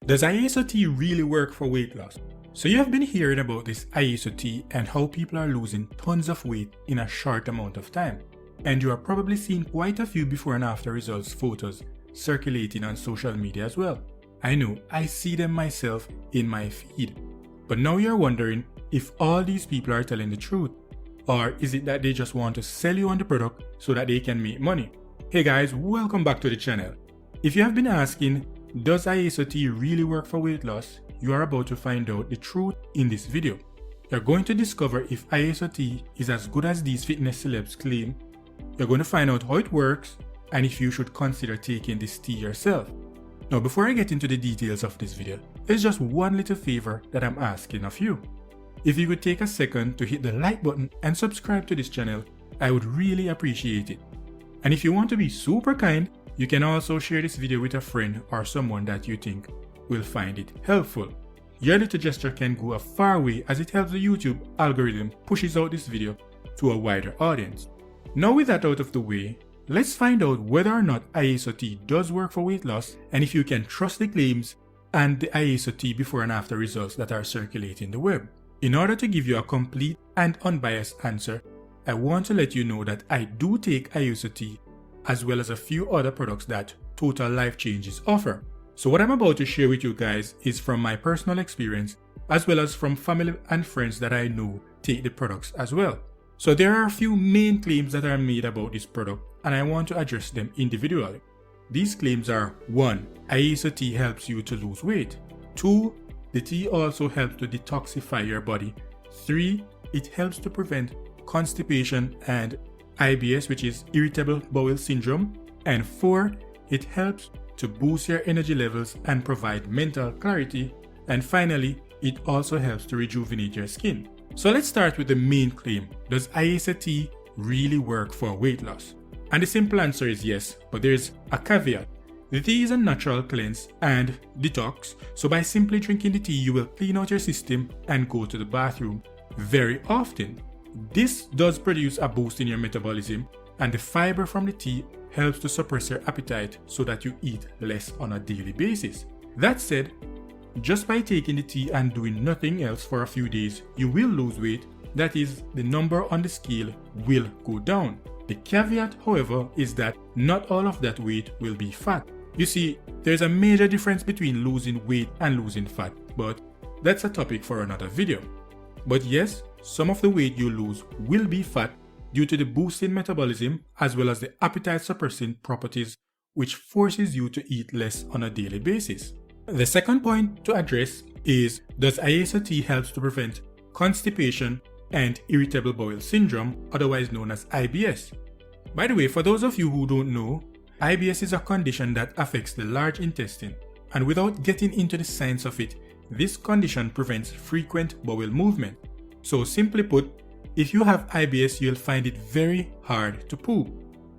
Does Iaso Tea really work for weight loss? So you have been hearing about this Iaso Tea and how people are losing tons of weight in a short amount of time. And you are probably seeing quite a few before and after results photos circulating on social media as well. I know, I see them myself in my feed. But now you're wondering if all these people are telling the truth, or is it that they just want to sell you on the product so that they can make money? Hey guys, welcome back to the channel. If you have been asking, does Iaso Tea really work for weight loss? You are about to find out the truth in this video. You're going to discover if Iaso Tea is as good as these fitness celebs claim. You're going to find out how it works and if you should consider taking this tea yourself. Now before I get into the details of this video, there's just one little favor that I'm asking of you. If you could take a second to hit the like button and subscribe to this channel, I would really appreciate it. And if you want to be super kind, you can also share this video with a friend or someone that you think will find it helpful. Your little gesture can go a far way as it helps the YouTube algorithm pushes out this video to a wider audience. Now with that out of the way, let's find out whether or not Iaso Tea does work for weight loss and if you can trust the claims and the Iaso Tea before and after results that are circulating the web. In order to give you a complete and unbiased answer, I want to let you know that I do take Iaso Tea as well as a few other products that Total Life Changes offer. So what I'm about to share with you guys is from my personal experience as well as from family and friends that I know take the products as well. So there are a few main claims that are made about this product and I want to address them individually. These claims are 1. Iaso Tea helps you to lose weight. 2. The tea also helps to detoxify your body. 3. It helps to prevent constipation and IBS, which is irritable bowel syndrome. And 4. It helps to boost your energy levels and provide mental clarity. And finally, it also helps to rejuvenate your skin. So let's start with the main claim. Does Iaso Tea really work for weight loss? And the simple answer is yes, but there's a caveat. The tea is a natural cleanse and detox, so by simply drinking the tea you will clean out your system and go to the bathroom very often. This does produce a boost in your metabolism, and the fiber from the tea helps to suppress your appetite so that you eat less on a daily basis. That said, just by taking the tea and doing nothing else for a few days, you will lose weight. That is, the number on the scale will go down. The caveat, however, is that not all of that weight will be fat. You see, there's a major difference between losing weight and losing fat, but that's a topic for another video. But yes, some of the weight you lose will be fat due to the boost in metabolism as well as the appetite suppressing properties which forces you to eat less on a daily basis. The second point to address is, does Iaso Tea help to prevent constipation and irritable bowel syndrome, otherwise known as IBS? By the way, for those of you who don't know, IBS is a condition that affects the large intestine, and without getting into the science of it, this condition prevents frequent bowel movement. So simply put, if you have IBS, you'll find it very hard to poop.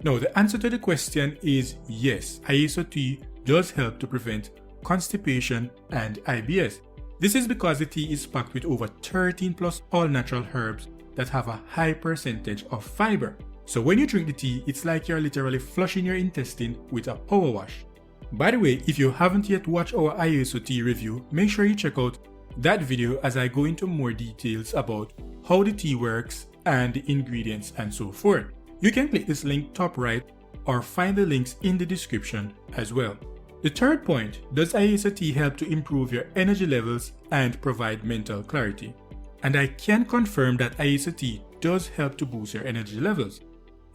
Now the answer to the question is yes, Iaso Tea does help to prevent constipation and IBS. This is because the tea is packed with over 13 plus all natural herbs that have a high percentage of fiber. So when you drink the tea, it's like you're literally flushing your intestine with a power wash. By the way, if you haven't yet watched our Iaso Tea review, make sure you check out that video as I go into more details about how the tea works and the ingredients and so forth. You can click this link top right or find the links in the description as well. The third point, does Iaso Tea help to improve your energy levels and provide mental clarity? And I can confirm that Iaso Tea does help to boost your energy levels.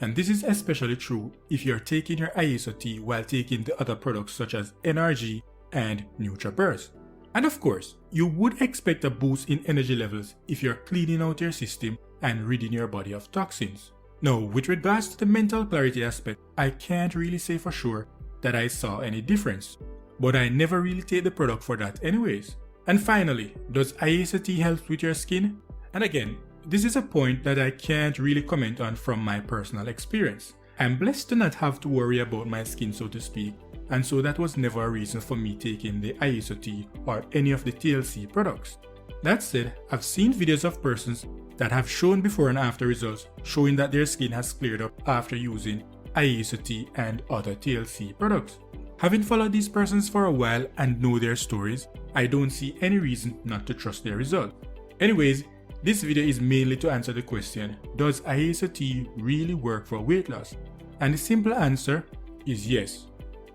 And this is especially true if you're taking your Iaso Tea while taking the other products such as NRG and NutriBurst. And of course, you would expect a boost in energy levels if you're cleaning out your system and ridding your body of toxins. Now, with regards to the mental clarity aspect, I can't really say for sure that I saw any difference, but I never really take the product for that anyways. And finally, does Iaso Tea help with your skin? And again, this is a point that I can't really comment on from my personal experience. I'm blessed to not have to worry about my skin, so to speak, and so that was never a reason for me taking the Iaso Tea or any of the TLC products. That said, I've seen videos of persons that have shown before and after results showing that their skin has cleared up after using Iaso Tea and other TLC products. Having followed these persons for a while and know their stories, I don't see any reason not to trust their results. Anyways, this video is mainly to answer the question, does Iaso Tea really work for weight loss? And the simple answer is yes.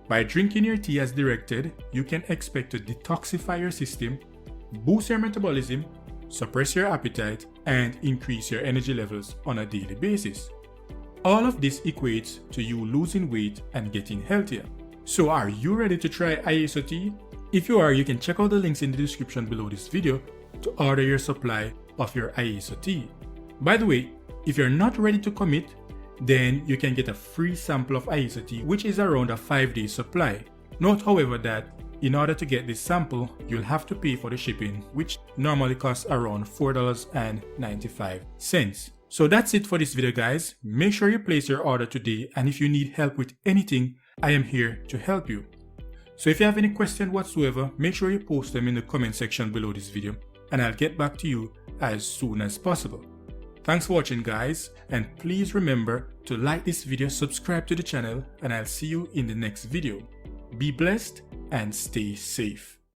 By drinking your tea as directed, you can expect to detoxify your system, boost your metabolism, suppress your appetite, and increase your energy levels on a daily basis. All of this equates to you losing weight and getting healthier. So are you ready to try Iaso Tea? If you are, you can check out the links in the description below this video to order your supply of your Iaso Tea. By the way, if you're not ready to commit, then you can get a free sample of Iaso Tea, which is around a 5-day supply. Note however that in order to get this sample, you'll have to pay for the shipping, which normally costs around $4.95. So that's it for this video guys. Make sure you place your order today, and if you need help with anything, I am here to help you. So if you have any question whatsoever, make sure you post them in the comment section below this video, and I'll get back to you as soon as possible. Thanks for watching guys, and please remember to like this video, subscribe to the channel, and I'll see you in the next video. Be blessed and stay safe.